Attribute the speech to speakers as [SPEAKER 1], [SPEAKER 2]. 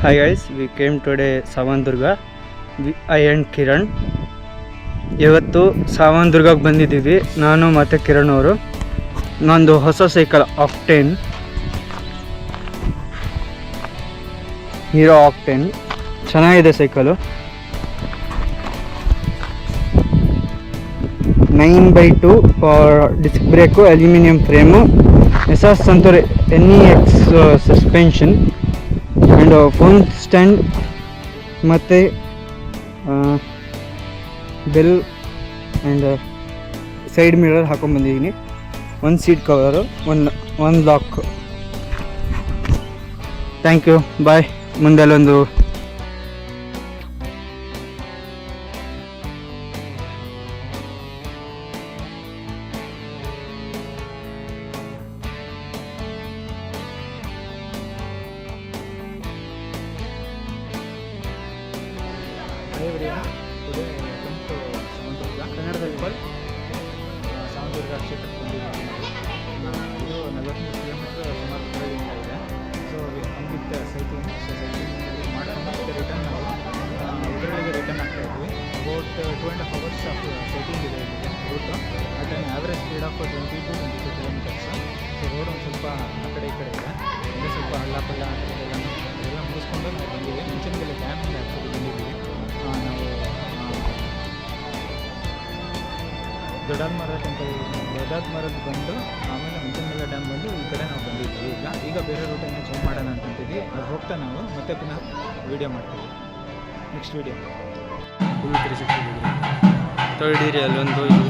[SPEAKER 1] Hi guys, we came today Savandurga. I and Kiran. ಇವತ್ತು ಸಾವಂದುರ್ಗಕ್ಕೆ ಬಂದಿದ್ದೀವಿ. ನಾನು ಮತ್ತು ಕಿರಣ್ ಅವರು. ನಂದು ಹೊಸ ಸೈಕಲ್ ಆಕ್ಟೇನ್, ಹೀರೋ ಆಕ್ಟೇನ್. ಚೆನ್ನಾಗಿದೆ cycle. 9x2 disc brake, aluminium frame, S Suntour NEX suspension and phone stand ಮತ್ತು ಬೆಲ್ ಆ್ಯಂಡ್ ಸೈಡ್ ಮಿರರ್ ಹಾಕೊಂಡ್ಬಂದಿದ್ದೀನಿ. ಒಂದು ಸೀಟ್ ಕವರು, ಒಂದು ಲಾಕ್. Thank you, bye. ಮುಂದೆಲ್ಲೊಂದು
[SPEAKER 2] ಕನ್ನಡದಲ್ಲಿ ಸಾವಂದುರ್ಗ ಕ್ಷೇತ್ರಕ್ಕೆ ಬಂದಿದ್ದೀವಿ. ಇದು 43 ಕಿಲೋಮೀಟರ್ ಸುಮಾರು ದೂರದಿಂದ ಇದೆ. ಸೊ ಕಂಪ್ಲೀಟ್ ಸೈಕ್ಲಿಂಗ್ ಮಾಡ್ಕೊಂಡು ಮತ್ತೆ ರಿಟರ್ನ್ ನಾವು ಇದರೊಳಗೆ ರಿಟರ್ನ್ ಆಗ್ತಾಯಿದ್ವಿ. ಅಬೌಟ್ 2.5 hours ಆಫ್ ಸೈಕ್ಲಿಂಗ್ ಇದೆ ಇಲ್ಲಿಗೆ route. At an average speed of 20 to 22 kilometres. So road ಒಂದು ಸ್ವಲ್ಪ ಆ ಕಡೆ ಈ ಕಡೆ ಇದೆ. ಅಂದರೆ ಸ್ವಲ್ಪ ಹಳ್ಳ ಪಳ್ಳ ಅದೆಲ್ಲ ಮುಗಿಸ್ಕೊಂಡು ನಾವು ಬಂದಿದ್ದೀವಿ. ಮುಂಚೆನಗಲ್ಲಿ ಡ್ಯಾಮಿಂದ ಆ್ಯಕ್ಚುಲಿ ಬಂದಿದ್ದೀವಿ ನಾವು. ದೊಡ್ಡಮರ ಬಂದು ಆಮೇಲೆ ಮುಂಚೆನಗಲ್ಲ ಡ್ಯಾಮ್ ಬಂದು ಈ ಕಡೆ ನಾವು ಬಂದಿದ್ವಿ. ಈಗ ಬೇರೆ ರೂಟನ್ನು ಚೇಂಜ್ ಮಾಡೋಣ ಅಂತಂತಿದ್ವಿ. ಅದು ಹೋಗ್ತಾ ನಾವು ಮತ್ತೆ ಪುನಃ ವೀಡಿಯೋ ಮಾಡ್ತೀವಿ. Next video full 360
[SPEAKER 1] ತೊಳ್ದಿರಿ. ಅಲ್ಲೊಂದು
[SPEAKER 2] ಇದು